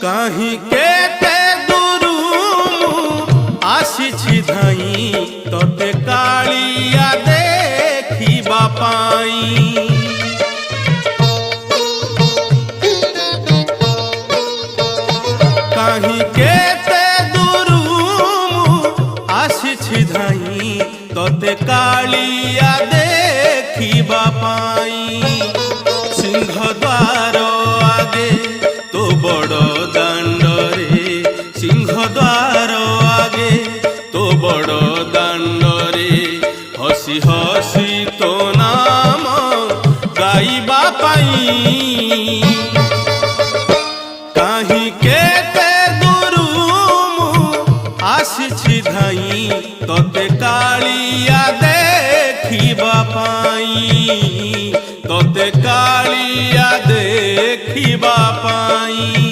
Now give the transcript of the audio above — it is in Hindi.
कहीं केते दूरू आसिछि धाई तोते कालिया देखिबा पाई। कहीं केते दूरू आसिछि धाई तोते कालिया देखिबा पाई। सिंहद्वार आगे तो बड़ दांडरे, सिंहद्वार आगे तो बड़ दांडरे हसी हसी तो नाम गाइबा पाई। कहीं केते दूरू आसिछि धाई तोते कालिया देखिबा पाई, तोते कालिया देखिबा पाई।